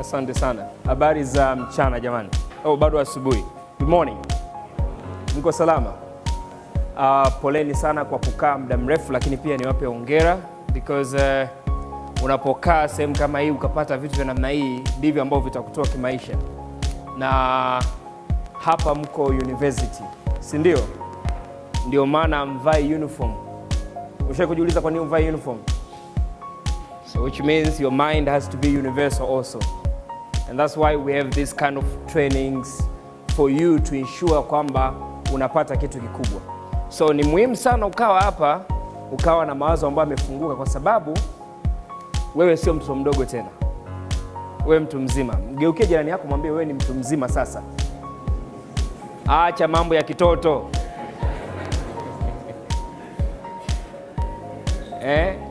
Asante sana. Habari za mchana jamani. Bado asubuhi. Good morning. Mko salama? Poleni sana kwa kukaa muda mrefu, lakini pia niwape hongera because unapokaa sehemu kama hii ukapata vitu vya namna hii ndivyo ambavyo vitakutoa kimaisha. Na hapa mko university, si ndio? Ndio maana mvai uniform. Ushawahi kujiuliza kwa nini mvai uniform? So which means your mind has to be universal also. And that's why we have this kind of trainings for you to ensure kwamba unapata kitu kikubwa. So ni muhimu sana ukawa hapa, ukawa na mawazo ambayo yamefunguka, kwa sababu wewe sio mtoto mdogo tena. Wewe mtu mzima. Mgeukie jirani yako mwambie wewe ni mtu mzima sasa. Acha mambo ya kitoto.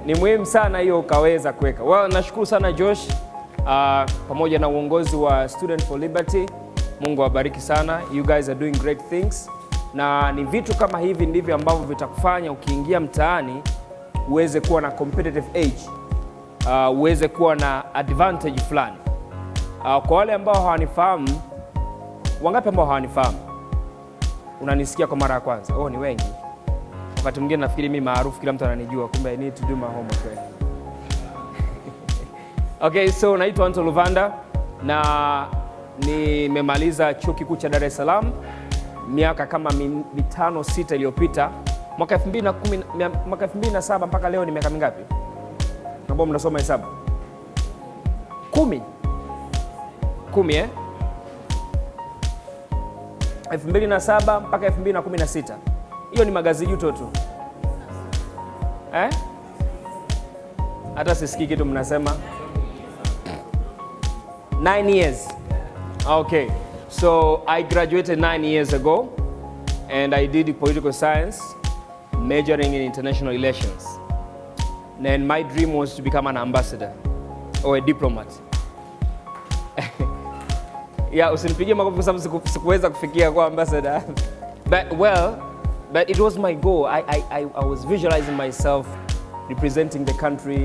Ni muhimu sana hiyo ukaweza kuweka. Well, nashukuru sana Josh pamoja na uongozi wa Student for Liberty. Mungu awabariki sana. You guys are doing great things. Na ni vitu kama hivi ndivyo ambavyo vitakufanya ukiingia mtaani uweze kuwa na competitive edge. Uweze kuwa na advantage fulani. Kwa wale ambao hawanifahamu, wangapi ambao hawanifahamu? Unanisikia kwa mara ya kwanza? Ni wengi. Wakati mwingine nafikiri mimi maarufu, kila mtu ananijua, kumbe I need to do my homework. Okay, so naitwa Anto Luvanda na nimemaliza chuo kikuu cha Dar es Salaam miaka kama 5-6 iliyopita. Mwaka 2007 mpaka leo ni miaka mingapi? Ambao mnasoma hesabu? 10 2007 mpaka 2016. Hiyo ni magazi juto tu. Hata sisikii kitu mnasema. 9 years. Okay. So I graduated 9 years ago and I did political science, majoring in international relations. And my dream was to become an ambassador or a diplomat. Yeah, usinipigie makofi kwa sababu sikuweza kufikia kwa ambassador. But it was my goal. I was visualizing myself representing the country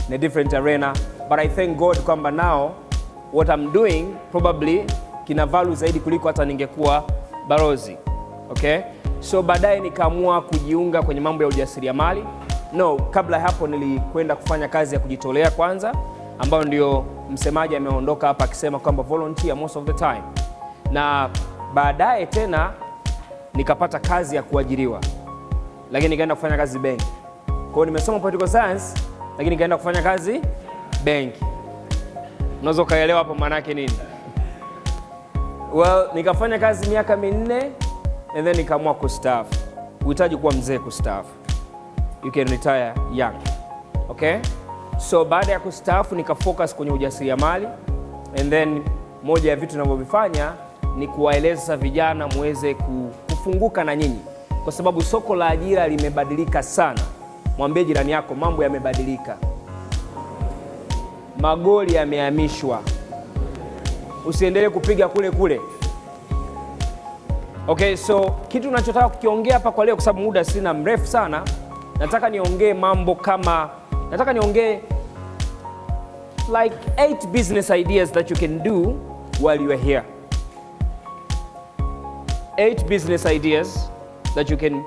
in a different arena. But I thank God kwamba now what I'm doing probably kina value zaidi kuliko hata ningekuwa balozi. Okay? So baadaye nikaamua kujiunga kwenye mambo ya ujasiriamali. Kabla hapo nilikwenda kufanya kazi ya kujitolea kwanza, ambayo ndio msemaji ameondoka hapa akisema kwamba volunteer most of the time. Na baadaye tena nikapata kazi ya kuajiriwa. Lakini nikaenda kufanya kazi benki. Kwa hiyo nimesoma political science, lakini nikaenda kufanya kazi benki. Unaweza kaelewa hapo maana yake nini? Well, nikafanya kazi miaka 4 and then nikaamua kustaafu. Uhitaji kuwa mzee kustaafu. You can retire young. Okay? So baada ya kustaafu nikafocus kwenye ujasiriamali, and then moja ya vitu ninavyofanya ni kuwaeleza vijana muweze kufunguka na nyinyi, kwa sababu soko la ajira limebadilika sana. Mwambie jirani yako mambo yamebadilika. Magoli yamehamishwa. Usiendelee kupiga kule kule. Okay, so kitu ninachotaka kukiongea hapa kwa leo, kwa sababu muda sina mrefu sana, nataka niongee like 8 business ideas that you can do while you are here. 8 business ideas that you can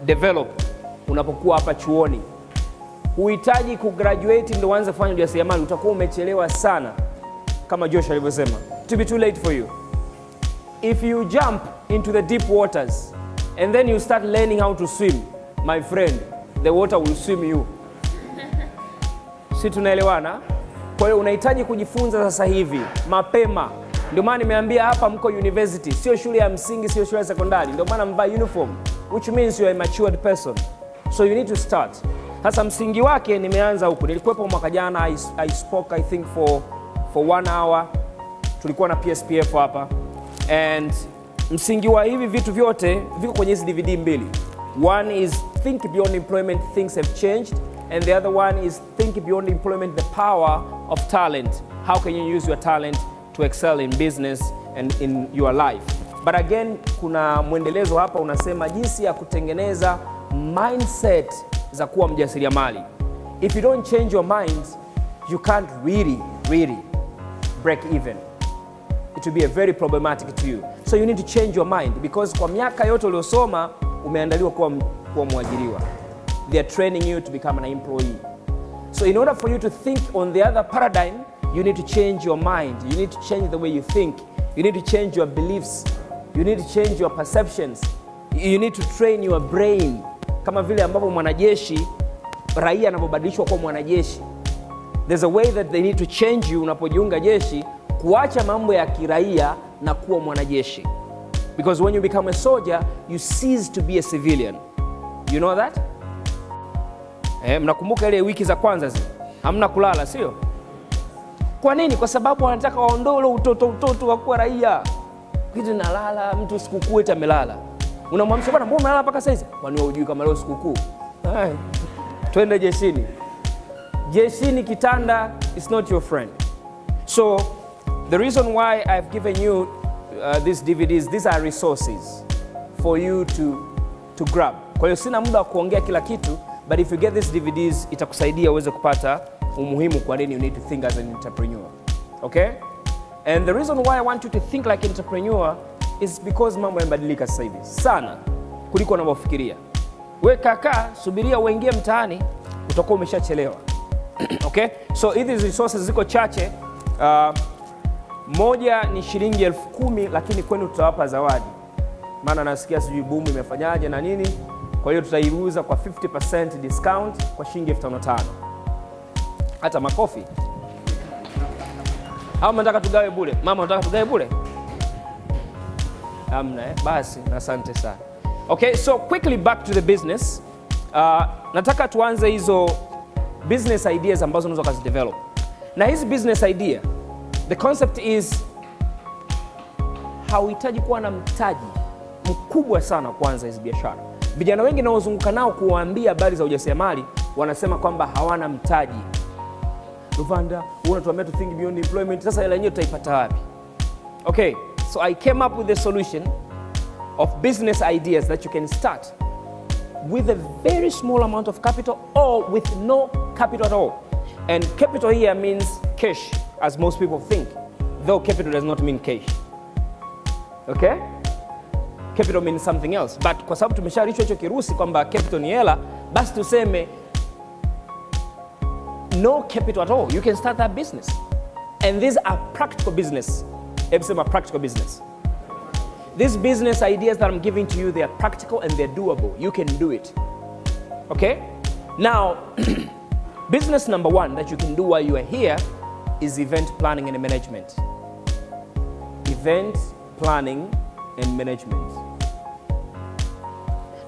develop unapokuwa hapa chuoni. Huhitaji kugraduate ndio uanze kufanya ujasiriamali, utakuwa umechelewa sana. Kama Josh alivyosema, to be too late for you. If you jump into the deep waters and then you start learning how to swim, my friend, the water will swim you. Si tunaelewana? Kwa hiyo unahitaji kujifunza sasa hivi, mapema. Ndio maana nimeambia hapa mko university, sio shule ya msingi, sio shule ya sekondari. Ndio maana mvaa uniform, which means you are a matured person. So you need to start. Sasa msingi wake nimeanza huku. Nilikuwepo mwaka jana, I spoke I think for 1 hour. Tulikuwa na PSPF hapa. And msingi wa hivi vitu vyote viko kwenye hizi DVD mbili. One is think beyond employment, things have changed. And the other one is think beyond employment, the power of talent. How can you use your talent to excel in business and in your life? But again, kuna mwendelezo hapa unasema jinsi ya kutengeneza mindset za kuwa mjasiriamali. If you don't change your mind, you can't really break even. It will be a very problematic to you. So you need to change your mind, because kwa miaka yote uliosoma umeandaliwa kuwa mwajiriwa. They are training you to become an employee. So in order for you to think on the other paradigm, you need to change your mind. You need to change the way you think. You need to change your beliefs. You need to change your perceptions. You need to train your brain. Kama vile ambapo mwanajeshi, raia anapobadilishwa kuwa mwanajeshi. There's a way that they need to change you unapojiunga jeshi, kuacha mambo ya kiraia na kuwa mwanajeshi. Because when you become a soldier, you cease to be a civilian. You know that? Mnakumbuka ile wiki za kwanza zile? Hamna kulala, sio? Kwa nini? Kwa sababu wanataka waondoe utoto wa kuwa raia. Kitu nalala, mtu sikukuu eti amelala. Unamwamsha bwana, mbona unalala mpaka sasa? Kwani wewe hujui kama leo sikukuu? Twende jeshini. Jeshini kitanda is not your friend. So the reason why I've given you these DVDs, these are resources for you to grab. Kwa hiyo sina muda wa kuongea kila kitu, but if you get these DVDs, itakusaidia uweze kupata umuhimu kwa nini you need to think as an entrepreneur. Okay? And the reason why I want you to think like an entrepreneur is because mambo yamebadilika sasa hivi sana kuliko unavyofikiria. Wewe kaka, subiria uingie mtaani, utakuwa umeshachelewa. Okay? So hizi resources ziko chache. Moja ni shilingi 10,000, lakini kwenu tutawapa zawadi. Maana nasikia sijui boom imefanyaje na nini. Kwa hiyo tutaiuza kwa 50% discount kwa shilingi 5,500. Hata makofi. Au mnataka tugawe bure? Mama unataka tugawe bure? Amna basi, asante sana. Okay, so quickly back to the business. Nataka tuanze hizo business ideas ambazo unaweza kuzidevelop. Na hizi business idea, the concept is hauhitaji kuwa na mtaji mkubwa sana kuanza hizi biashara. Vijana wengi naozunguka nao kuwaambia habari za ujasiriamali wanasema kwamba hawana mtaji. Luvanda, unatuambia to think beyond employment, sasa hela yenyewe tutaipata wapi? Okay, so I came up with a solution of business ideas that you can start with a very small amount of capital or with no capital at all. And capital here means cash, as most people think, though capital does not mean cash. Okay? Capital means something else. But kwa sababu tumesharishwa hicho Kirusi kwamba capital ni hela, basi tuseme no capital at all. You can start that business. And these are practical business. Every practical business. These business ideas that I'm giving to you, they are practical and they're doable. You can do it. Okay? Now, business number one that you can do while you are here is event planning and management. Event planning and management.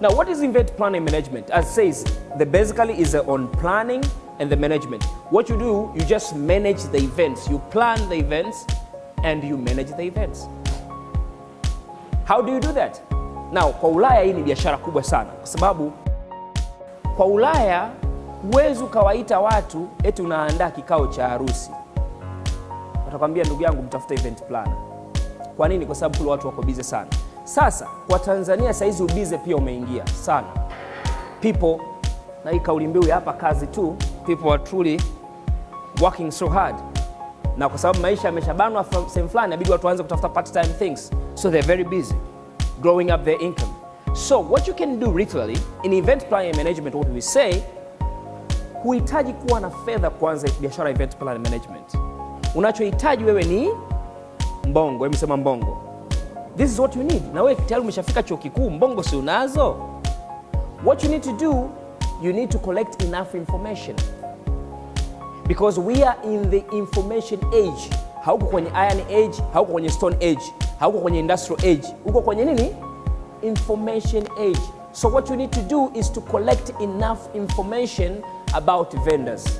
Now, what is event planning and management? As it says, the basically is on planning and the management. What you do, you just manage the events. You plan the events and you manage the events. How do you do that? Now, kwa Ulaya hii ni biashara kubwa sana. Kwa sababu, kwa Ulaya, huwezi ukawaita watu eti unaandaa kikao cha harusi. Watakwambia ndugu yangu mtafuta event planner. Kwa nini? Kwa sababu kule watu wako busy sana. Sasa, kwa Tanzania saizi ubize pia umeingia sana. People, na hii kauli mbiu hapa kazi tu, people are truly working so hard. Na kwa sababu maisha yameshabanwa sehemu fulani, inabidi watu waanze kutafuta part-time things. So they're very busy growing up their income. So what you can do literally in event planning and management, what we say, huhitaji kuwa na fedha kuanza biashara event planning management. Unachohitaji wewe ni mbongo. Hebu sema mbongo. This is what you need. Na wewe tayari umeshafika chuo kikuu, mbongo si unazo. What you need to do, you need to collect enough information. Because we are in the information age. Hauko kwenye iron age, hauko kwenye stone age, hauko kwenye industrial age. Uko kwenye nini? Information age. So what you need to do is to collect enough information about vendors.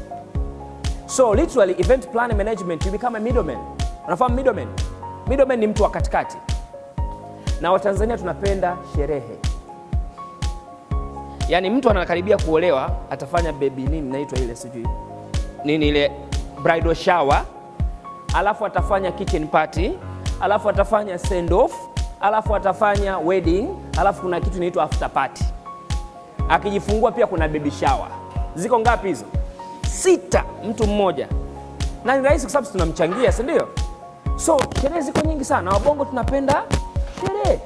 So literally event planning management, you become a middleman. Unafahamu middleman? Middleman ni mtu wa katikati. Na Watanzania tunapenda sherehe. Yaani mtu anakaribia kuolewa, atafanya baby nini naitwa ile sijui. Nini ile bridal shower, alafu atafanya kitchen party, alafu atafanya send off, alafu atafanya wedding, alafu kuna kitu inaitwa after party. Akijifungua pia kuna baby shower. Ziko ngapi hizo? 6, mtu mmoja. Na ni rahisi kwa sababu tunamchangia, si ndio? So sherehe ziko nyingi sana, wabongo tunapenda sherehe.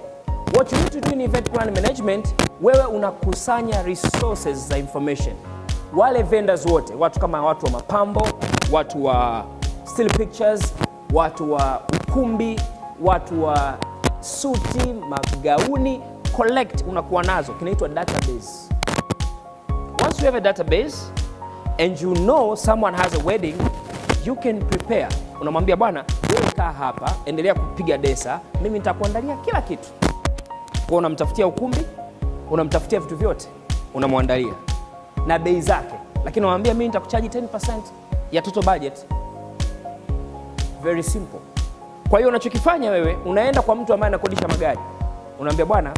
What you need to do in event plan management, wewe unakusanya resources za information. Wale vendors wote, watu kama watu wa mapambo, watu wa still pictures, watu wa ukumbi, watu wa suti, magauni, collect, unakuwa nazo, kinaitwa database. Once you have a database and you know someone has a wedding, you can prepare. Unamwambia bwana, wewe kaa hapa, endelea kupiga desa, mimi nitakuandalia kila kitu. Kwa unamtafutia ukumbi, unamtafutia vitu vyote, unamwandalia na bei zake. Lakini unamwambia mimi nitakuchaji 10% ya total budget. Very simple. Kwa hiyo unachokifanya wewe, unaenda kwa mtu ambaye anakodisha magari. Unamwambia bwana,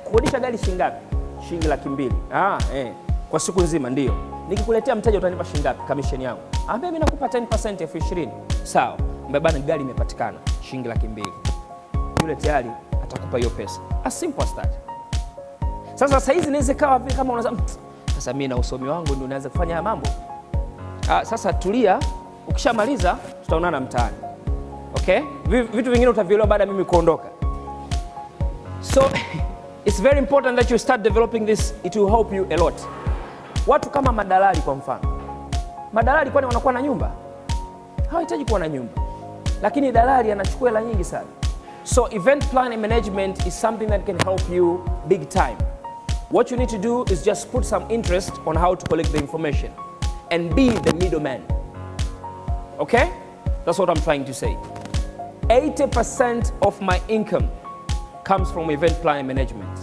kukodisha gari shilingi ngapi? Shilingi 200,000. Kwa siku nzima ndio. Nikikuletea mteja utanipa shilingi ngapi commission yangu? Ambia mimi nakupa 10% ya 20,000. Sawa. Mbona gari imepatikana shilingi 200,000. Yule tayari atakupa hiyo pesa. As simple as that. Sasa hizi inaweza kawa vile kama unasema sasa mimi na usomi wangu ndio naweza kufanya haya mambo. Sasa tulia, ukishamaliza tutaonana mtaani. Okay? Vitu vingine utavielewa baada mimi kuondoka. So it's very important that you start developing this. It will help you a lot. Watu kama madalali kwa mfano. Madalali kwani wanakuwa na nyumba? Hawahitaji kuwa na nyumba. Lakini dalali anachukua hela nyingi sana. So event planning management is something that can help you big time. What you need to do is just put some interest on how to collect the information and be the middleman. Okay? That's what I'm trying to say. 80% of my income comes from event planning management.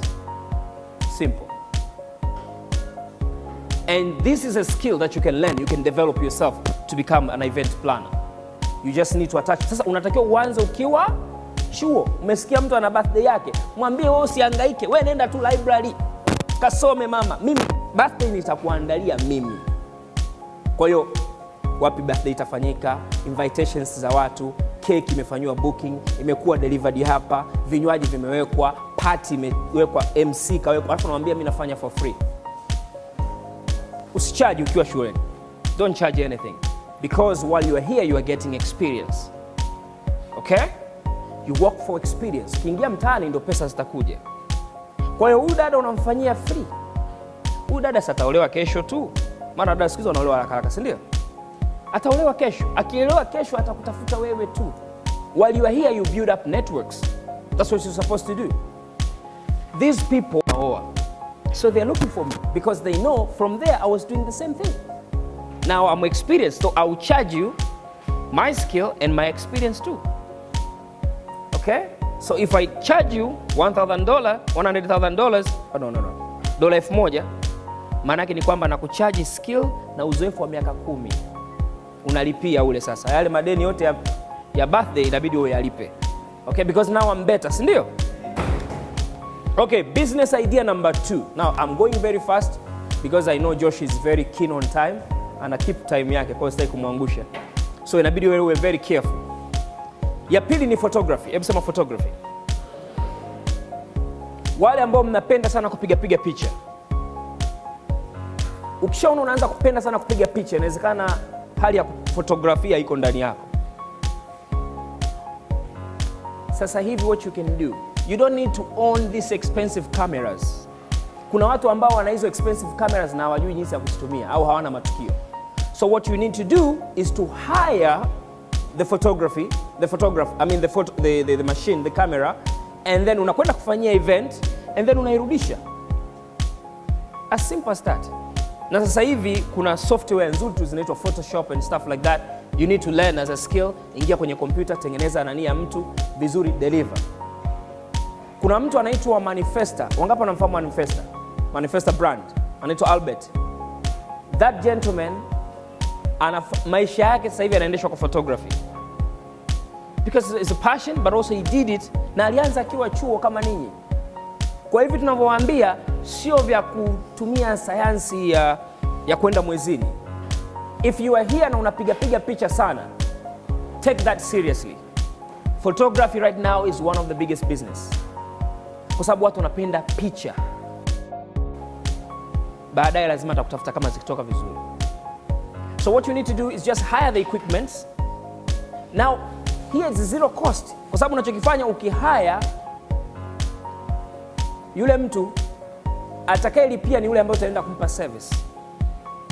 Simple. And this is a skill that you can learn, you can develop yourself to become an event planner. You just need to attach. Sasa unatakiwa uanze ukiwa chuo. Umesikia mtu ana birthday yake, mwambie wewe usihangaike, wewe nenda tu library. Kasome mama, mimi birthday nitakuandalia mimi. Kwa hiyo wapi birthday itafanyika, invitations za watu, cake imefanywa booking, imekuwa delivered hapa, vinywaji vimewekwa, party imewekwa, MC kawekwa, alafu namwambia mimi nafanya for free. Usicharge ukiwa shuleni. Don't charge anything. Because while you are here, you are getting experience. Okay? You work for experience. Kiingia mtaani ndio pesa zitakuja. Kwa hiyo huyu dada unamfanyia free. Huyu dada sataolewa kesho tu. Maana dada siku hizo wanaolewa haraka, si ndio? Ataolewa kesho. Akielewa kesho atakutafuta wewe tu. While you are here, you build up networks. That's what you're supposed to do. These people are so they're looking for me because they know from there I was doing the same thing. Now I'm experienced, so I will charge you my skill and my experience too. Okay? So if I charge you $1,000, $100,000, oh no. $1,000, maana yake ni kwamba nakucharge skill na uzoefu wa miaka 10. Unalipia ule sasa. Yale madeni yote ya birthday inabidi wewe yalipe. Okay? Because now I'm better, si ndio? Okay, business idea number 2. Now I'm going very fast because I know Josh is very keen on time and I keep time yake kwa sitaki kumwangusha. So inabidi wewe very careful. Ya pili ni photography. Hebu sema photography. Wale ambao mnapenda sana kupiga picha. Ukishaona unaanza kupenda sana kupiga picha, inawezekana hali ya fotografia iko ndani yako. Sasa hivi what you can do, you don't need to own these expensive cameras. Kuna watu ambao wana hizo expensive cameras na hawajui jinsi ya kuzitumia au hawana matukio. So what you need to do is to hire the machine, the camera, and then unakwenda kufanyia event and then unairudisha. As simple as that. Na sasa hivi kuna software nzuri tu zinaitwa Photoshop and stuff like that. You need to learn as a skill. Ingia kwenye computer, tengeneza nani ya mtu vizuri, deliver. Kuna mtu anaitwa Manifesta. Wangapi wanamfahamu Manifesta? Manifesta brand. Anaitwa Albert. That gentleman maisha yake sasa hivi anaendeshwa kwa photography. Because it's a passion, but also he did it na alianza akiwa chuo kama ninyi. Kwa hivyo tunavyowaambia sio vya kutumia sayansi ya kwenda mwezini. If you are here na unapiga picha sana, take that seriously. Photography right now is one of the biggest business. Kwa sababu watu wanapenda picha. Baadaye lazima atakutafuta kama zikitoka vizuri. So So what you need to do is just hire the equipment. Now, here is zero cost. Kwa sababu unachokifanya ukihire, yule mtu atakayelipia ni yule ambaye utaenda kumpa service.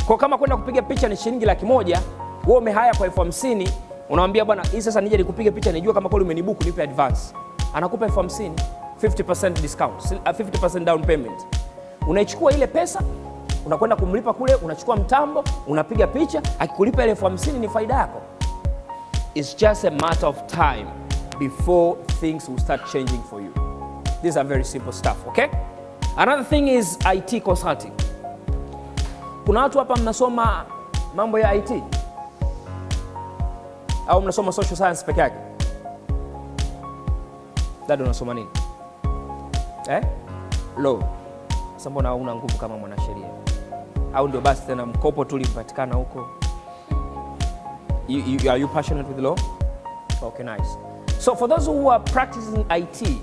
Kwa kama kwenda kupiga picha ni shilingi 100,000, wewe umehire kwa 50,000, unamwambia bwana, hii sasa nije nikupiga picha nijue kama kweli umenibook, nipe advance. Anakupa 50,000, 50% discount, 50% down payment. Unaichukua ile pesa, unakwenda kumlipa kule, unachukua mtambo, unapiga picha, akikulipa ile 50,000 ni faida yako. It's just a matter of time before things will start changing for you. These are very simple stuff, okay? Another thing is IT consulting. Kuna watu hapa mnasoma mambo ya IT? Au mnasoma social science peke yake? Dada unasoma nini? Law. Sasa mbona una nguvu kama mwanasheria? Au ndio basi tena mkopo tu ulipatikana huko? Are you passionate with law? Okay, nice. So for those who are practicing IT,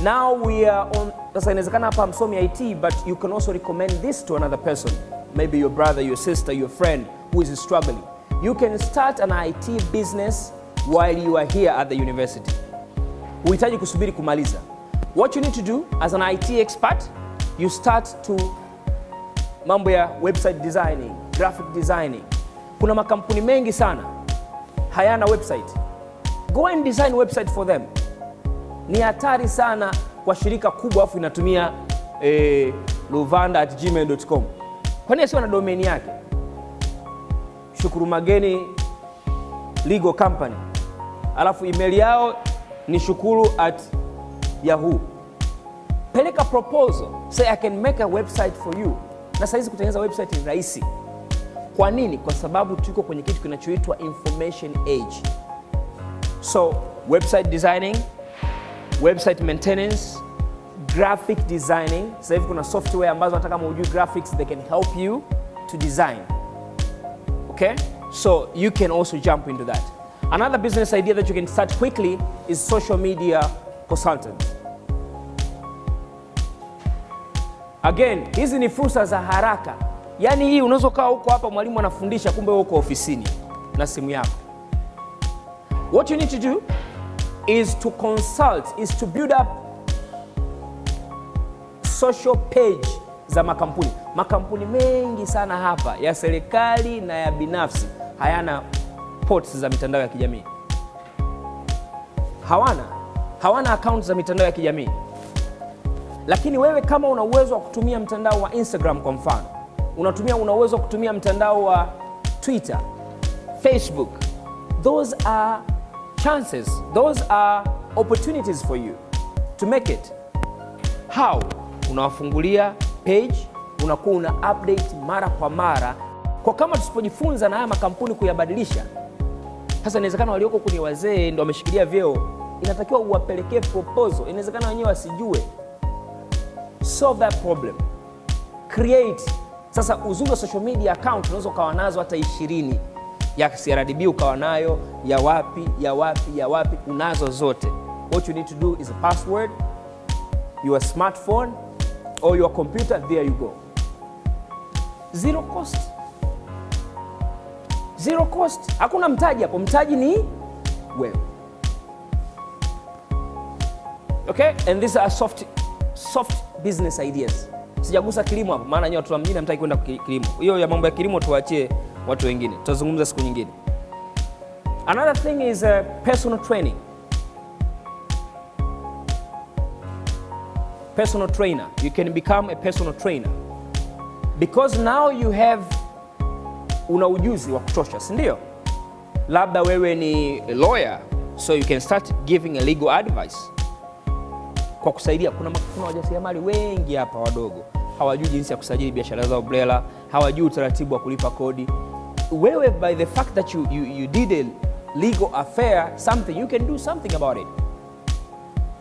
now we are on, sasa inawezekana hapa msomi IT, but you can also recommend this to another person. Maybe your brother, your sister, your friend who is struggling. You can start an IT business while you are here at the university. Huhitaji kusubiri kumaliza. What you need to do as an IT expert, you start to mambo ya website designing, graphic designing. Kuna makampuni mengi sana hayana website. Go and design website for them. Ni hatari sana kwa shirika kubwa afu inatumia luvanda@gmail.com. Kwani asiwe na domain yake? Shukuru Mageni Legal Company. Alafu email yao ni shukuru@yahoo. Peleka proposal. Say I can make a website for you. Na saizi kutengeneza website ni rahisi. Kwa nini? Kwa sababu tuko kwenye kitu kinachoitwa information age. So, website designing, website maintenance, graphic designing. Sasa hivi kuna software ambazo hata kama hujui graphics, they can help you to design. Okay? So, you can also jump into that. Another business idea that you can start quickly is social media consultant. Again, hizi ni fursa za haraka. Yaani hii unaweza kaa huko hapa mwalimu anafundisha kumbe uko ofisini na simu yako. What you need to do is to consult, is to build up social page za makampuni. Makampuni mengi sana hapa ya serikali na ya binafsi hayana posts za mitandao ya kijamii. Hawana accounts za mitandao ya kijamii. Lakini wewe kama una uwezo wa kutumia mtandao wa Instagram kwa mfano, una uwezo wa kutumia mtandao wa Twitter, Facebook, those are chances, those are opportunities for you to make it. How? Unawafungulia page, unakuwa una update mara kwa mara. Kwa kama tusipojifunza na haya makampuni kuyabadilisha, sasa inawezekana walioko kuni wazee ndio wameshikilia vyeo, inatakiwa uwapelekee proposal, inawezekana wenyewe wasijue. Solve that problem. Create. Sasa uzuri wa social media account unaweza ukawa nazo hata 20. Ya CRDB ukawa nayo, ya wapi, unazo zote. What you need to do is a password, your smartphone or your computer, there you go. Zero cost. Zero cost. Hakuna mtaji hapo, mtaji ni wewe. Okay? And these are soft business ideas. Sijagusa kilimo hapo, maana nyote watu wa mjini hamtaki kwenda kilimo. Hiyo ya mambo ya kilimo tuachie watu wengine. Tutazungumza siku nyingine. Another thing is personal training. Personal trainer. You can become a personal trainer. Because now you have una ujuzi wa kutosha, si ndio? Labda wewe ni a lawyer, so you can start giving a legal advice. Kwa kusaidia, kuna wajasiriamali wengi hapa wadogo hawajui jinsi ya kusajili biashara zao BRELA, hawajui utaratibu wa kulipa kodi. Wewe, by the fact that you did a legal affair, something, you can do something about it.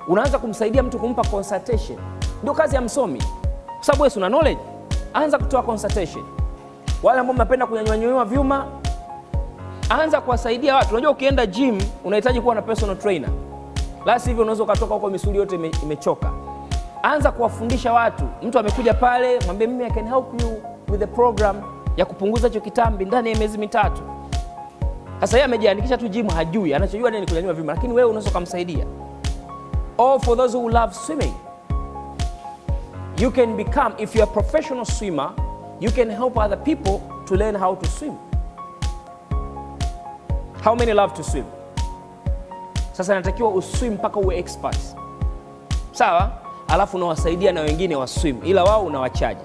Unaanza kumsaidia mtu, kumpa consultation. Ndio kazi ya msomi. Kwa sababu wewe una knowledge, anza kutoa consultation. Wale ambao mnapenda kunyanyua vyuma, anza kuwasaidia watu. Unajua ukienda gym unahitaji kuwa na personal trainer. La sivyo unaweza ukatoka huko misuli yote imechoka. Anza kuwafundisha watu. Mtu amekuja pale, mwambie mimi I can help you with the program. ya kupunguza hicho kitambi ndani ya miezi 3. Sasa yeye amejiandikisha tu gym, hajui, anachojua ni kunyanyua vyuma, lakini wewe unaweza kumsaidia. Or for those who love swimming, you can become, if you're a professional swimmer, you can help other people to learn how to swim. How many love to swim? Sasa natakiwa uswim mpaka uwe expert. Sawa? Alafu unawasaidia na wengine wa swim, ila wao unawachaji.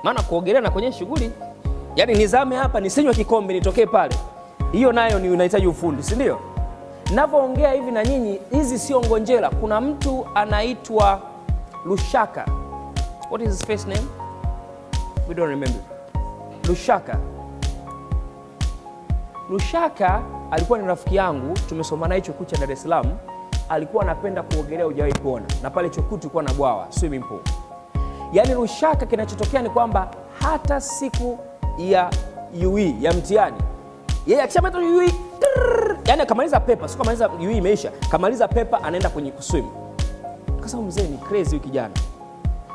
Maana kuogelea na kwenye shughuli, yani nizame hapa nisinywe kikombe nitokee pale, hiyo nayo ni unahitaji ufundi, si ndio? Ninapoongea hivi na nyinyi, hizi sio ngonjera. Kuna mtu anaitwa Lushaka. What is his first name? We don't remember. Lushaka alikuwa ni rafiki yangu, tumesoma naye chuo kikuu cha Dar es Salaam. Alikuwa anapenda kuogelea, hujawahi kuona. Na pale chuo kikuu tulikuwa na bwawa, swimming pool. Yaani Lushaka, kinachotokea ni kwamba hata siku ya UE, ya mtihani, yeye akishamaliza UE, yani akamaliza paper, sio kamaliza UE imeisha, kamaliza paper anaenda kwenye kuswim. Akasema mzee ni crazy huyu kijana.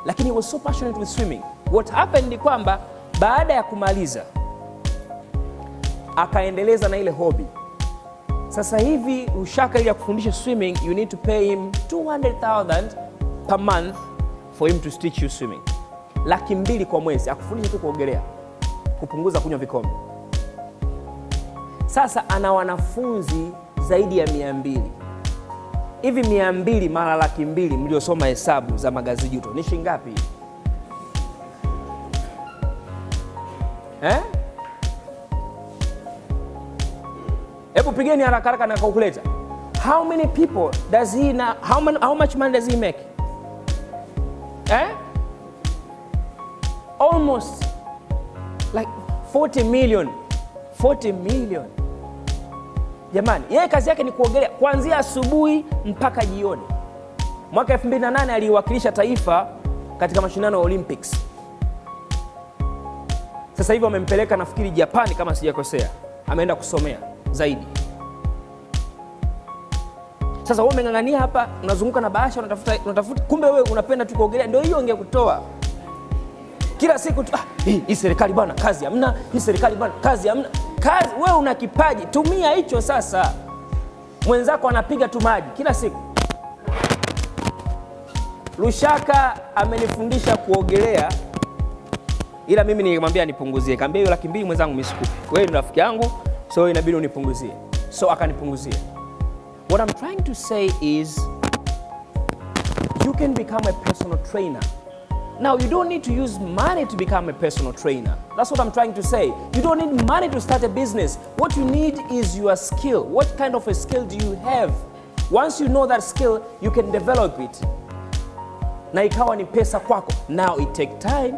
Lakini he was so passionate with swimming. What happened ni kwamba baada ya kumaliza akaendeleza na ile hobby. Sasa hivi Lushaka, ili kufundisha swimming, you need to pay him 200,000 per month for him to teach you swimming. 200,000 kwa mwezi akufundisha tu kuogelea, kupunguza kunywa vikombe. Sasa ana wanafunzi zaidi ya 200. Hivi 200 mara 200,000 mliosoma hesabu za magazeti juto ni shilingi ngapi? Hebu pigeni haraka haraka na calculator. How many people does he now, how much money does he make? Almost like 40 million. 40 million. Jamani, yeye kazi yake ni kuogelea kuanzia asubuhi mpaka jioni. Mwaka 2008 aliwakilisha taifa katika mashindano ya Olympics. Sasa hivi wamempeleka nafikiri Japani kama sijakosea. Ameenda kusomea zaidi. Sasa wewe umengangania hapa, unazunguka na bahasha, unatafuta, kumbe wewe unapenda tu kuogelea, ndio hiyo ingekutoa. Kila siku tu, hii serikali bwana kazi hamna, hii serikali bwana kazi hamna. Kazi, wewe una kipaji, tumia hicho sasa. Mwenzako anapiga tu maji kila siku. Lushaka amenifundisha kuogelea, ila mimi nilimwambia nipunguzie. Kaambia hiyo 200,000 mwenzangu misikupi. Wewe ni rafiki yangu, so inabidi unipunguzie. So akanipunguzia. What I'm trying to say is you can become a personal trainer. Now, you don't need to use money to become a personal trainer. That's what I'm trying to say. You don't need money to start a business. What you need is your skill. What kind of a skill do you have? Once you know that skill, you can develop it. Na ikawa ni pesa kwako. Now, it take time.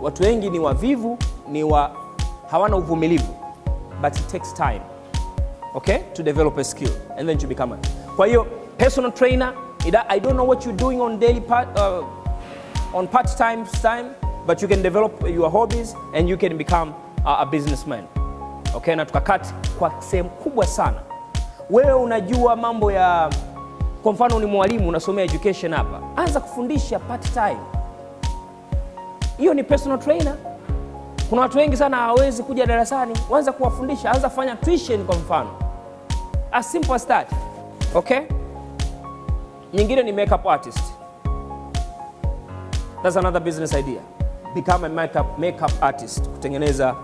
Watu wengi ni wavivu, hawana uvumilivu. But it takes time, okay, to develop a skill and then to become one. Kwa hiyo, personal trainer, I don't know what you're doing on daily on part-time time, but you can develop your hobbies and you can become a businessman. Okay, na tukakati kwa sehemu kubwa sana. Wewe unajua mambo ya, kwa mfano ni mwalimu unasomea education hapa, anza kufundisha part-time. Hiyo ni personal trainer. Kuna watu wengi sana hawawezi kuja darasani, anza kuwafundisha, anza fanya tuition kwa mfano. As simple as that. Okay? Nyingine ni makeup artist. That's another business idea. Become a makeup artist, kutengeneza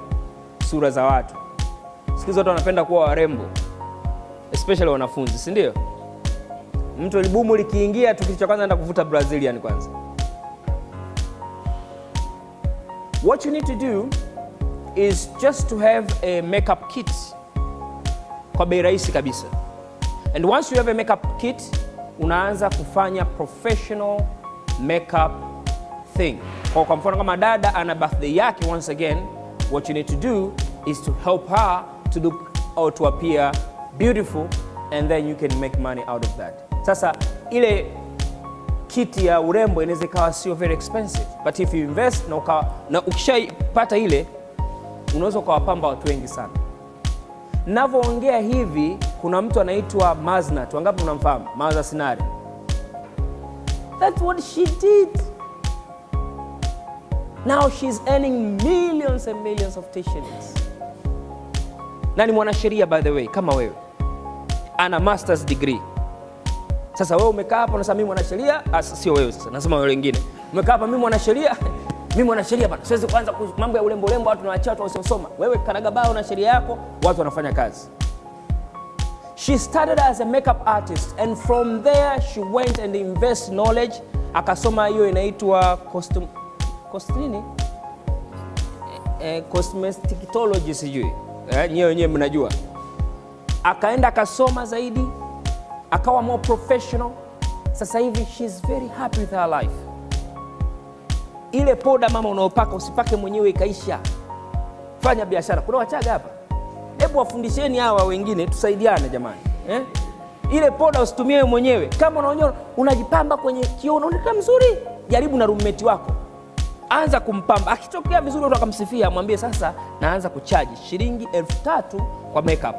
sura za watu. Sikizo watu wanapenda kuwa warembo, especially wanafunzi, si ndio? Mtu libumu likiingia tu kitu cha kwanza anaenda kuvuta Brazilian kwanza. What you need to do is just to have a makeup kit kwa bei rahisi kabisa. And once you have a makeup kit, unaanza kufanya professional makeup thing. Kwa mfano kama dada ana birthday yake, once again, what you need to do is to help her to look or to appear beautiful, and then you can make money out of that. Sasa ile kiti ya urembo inaweza kawa sio very expensive, but if you invest na ukishaipata ile, unaweza kuwapamba watu wengi sana. Ninavyoongea hivi, kuna mtu anaitwa Maznat. Wangapi mnamfahamu? Maza Sinari. That's what she did. Now she's earning millions and millions of shillings. Na ni mwanasheria by the way, kama wewe. Ana master's degree. Sasa wewe umekaa hapa unasema mimi mwanasheria, sio wewe sasa, nasema wale wengine. Umekaa hapa mimi mwanasheria, mimi mwanasheria bana. Siwezi kuanza mambo ya ulembo watu tunawaachia watu wasiosoma. Wewe karagabao na sheria yako, watu wanafanya kazi. She started as a makeup artist and from there she went and invest knowledge. Akasoma hiyo inaitwa cosmetology sijui. Nyewe wenyewe mnajua. Akaenda akasoma zaidi, akawa more professional. Sasa hivi she's very happy with her life. Ile poda mama unaopaka usipake mwenyewe ikaisha. Fanya biashara. Kuna Wachaga hapa. Hebu wafundisheni hawa wengine tusaidiane jamani. Ile poda usitumie mwenyewe. Kama unaona unajipamba kwenye kioo unaonekana mzuri, jaribu na roommate wako. Anza kumpamba. Akitokea vizuri watu wakamsifia, mwambie sasa naanza kuchaji shilingi 3,000 kwa makeup.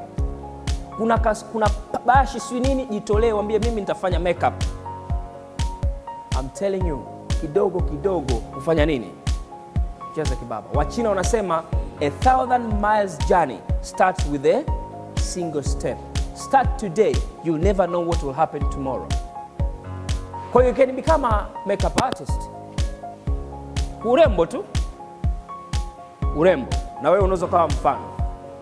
Kuna bashi swi nini, jitolee mwambie mimi nitafanya makeup. I'm telling you, kidogo kidogo kufanya nini? Cheza kibaba. Wachina wanasema 1,000 miles journey starts with a single step. Start today, you'll never know what will happen tomorrow. Kwa hiyo you can become a makeup artist. Urembo tu. Urembo. Na wewe unaweza kuwa mfano.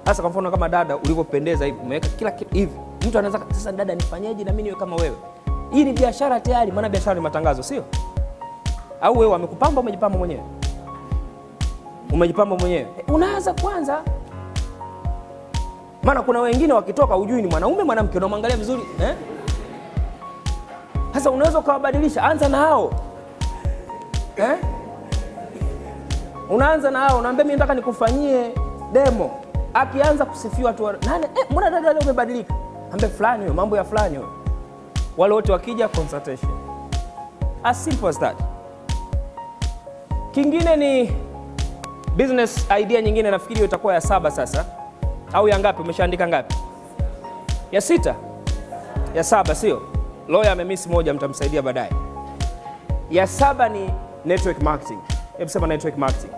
Sasa kwa mfano kama dada ulivyopendeza hivi, umeweka kila kitu hivi. Mtu anaweza sasa dada nifanyeje na mimi niwe kama wewe? Hii ni biashara tayari, maana biashara ni matangazo, sio? Au wewe amekupamba umejipamba mwenyewe? Umejipamba mwenyewe. Unaanza kwanza. Maana kuna wengine wakitoka hujui ni mwanaume mwanamke, unamwangalia vizuri, Sasa unaweza kuwabadilisha, anza na hao. Unaanza na hao, unaambia mimi nataka nikufanyie demo. Akianza kusifiwa tu, nani mbona dada leo umebadilika? Ambe fulani huyo, mambo ya fulani huyo. Wale wote wakija consultation. As simple as that. Kingine ni business idea nyingine, nafikiri hiyo itakuwa ya 7 sasa. Au ya ngapi? Umeshaandika ngapi? Ya 6? Ya 7 sio? Lawyer amemiss moja, mtamsaidia baadaye. Ya 7 ni network marketing. Hebu sema network marketing.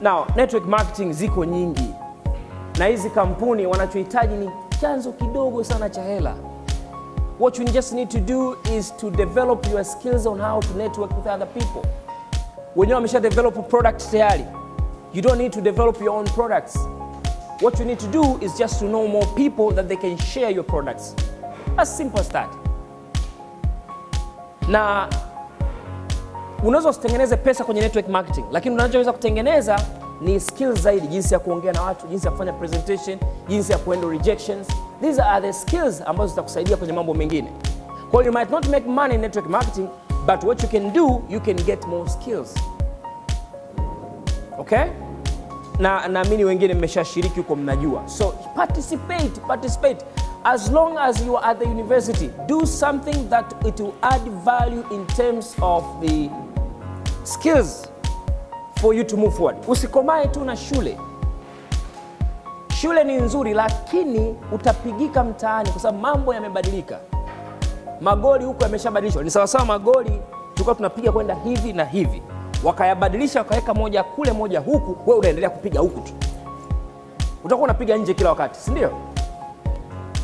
Now, network marketing ziko nyingi. Na hizi kampuni wanachohitaji ni chanzo kidogo sana cha hela. What you just need to do is to develop your skills on how to network with other people. When you wamesha develop products tayari, you don't need to develop your own products. What you need to do is just to know more people that they can share your products. As simple as that. Na unaweza usitengeneze pesa kwenye network marketing, lakini unachoweza kutengeneza ni skills zaidi, jinsi ya kuongea na watu, jinsi ya kufanya presentation, jinsi ya kuhandle rejections. These are the skills ambazo zitakusaidia kwenye mambo mengine. Kwa hiyo you might not make money in network marketing, but what you can do, you can get more skills. Okay? Na naamini wengine mmeshashiriki huko mnajua. So participate. As long as you are at the university, do something that it will add value in terms of the skills for you to move forward. Usikomae tu na shule. Shule ni nzuri, lakini utapigika mtaani kwa sababu mambo yamebadilika. Magoli huko yameshabadilishwa. Ni sawa sawa magoli tulikuwa tunapiga kwenda hivi na hivi. Wakayabadilisha wakaweka moja kule moja huku, wewe unaendelea kupiga huku tu. Utakuwa unapiga nje kila wakati, si ndio?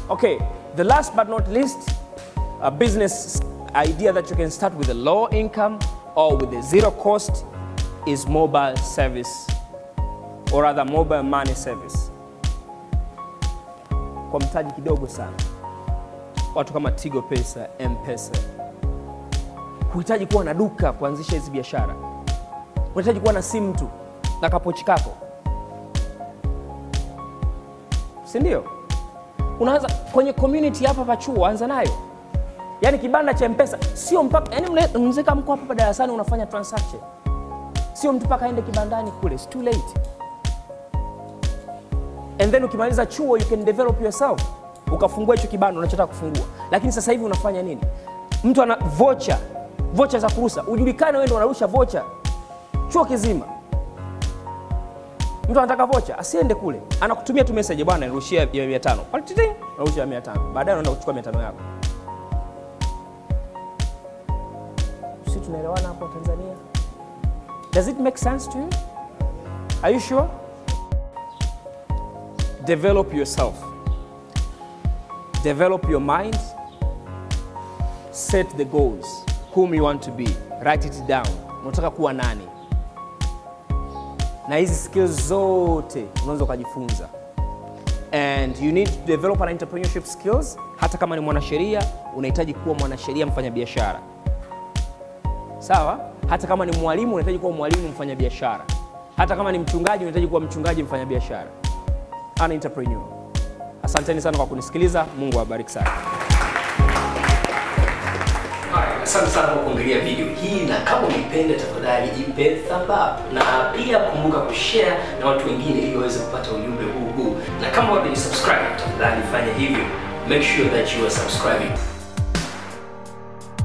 Okay, the last but not least, a business idea that you can start with a low income or with a zero cost is mobile service, or rather mobile money service. Kwa mtaji kidogo sana. Watu kama Tigo Pesa, M-Pesa. Huhitaji kuwa na duka kuanzisha hizi biashara. Unahitaji kuwa na simu tu na kapochi kako. Si ndio? Unaanza kwenye community hapa pa chuo, anza nayo. Yaani kibanda cha M-Pesa sio mpaka, yaani mzeka mko hapa darasani unafanya transaction. Sio mtu paka aende kibandani kule, it's too late. And then ukimaliza chuo you can develop yourself. Ukafungua hicho kibanda unachotaka kufungua. Lakini sasa hivi unafanya nini? Mtu ana voucher za kurusa. Ujulikane wewe ndio unarusha voucher chuo kizima. Mtu anataka voucher, asiende kule. Anakutumia tu message, bwana nirushia ya 500. Palititi, narushia ya 500. Baadaye unaenda kuchukua 500 yako. Sisi tunaelewana hapo Tanzania? Does it make sense to you? Are you sure? Develop yourself. Develop your mind. Set the goals. Whom you want to be. Write it down. Unataka kuwa nani? Na hizi skills zote unaweza kujifunza. And you need to develop an entrepreneurship skills. Hata kama ni mwanasheria, unahitaji kuwa mwanasheria mfanyabiashara. Sawa? Hata kama ni mwalimu, unahitaji kuwa mwalimu mfanyabiashara. Hata kama ni mchungaji, unahitaji kuwa mchungaji mfanyabiashara. An entrepreneur. Asanteni sana kwa kunisikiliza. Mungu awabariki sana. Asante sana kwa kuangalia video hii, na kama umeipenda tafadhali ipe thumb up, na pia kumbuka kushare na watu wengine ili waweze kupata ujumbe huu. Na kama bado hujasubscribe, tafadhali fanya hivyo. Make sure that you are subscribing.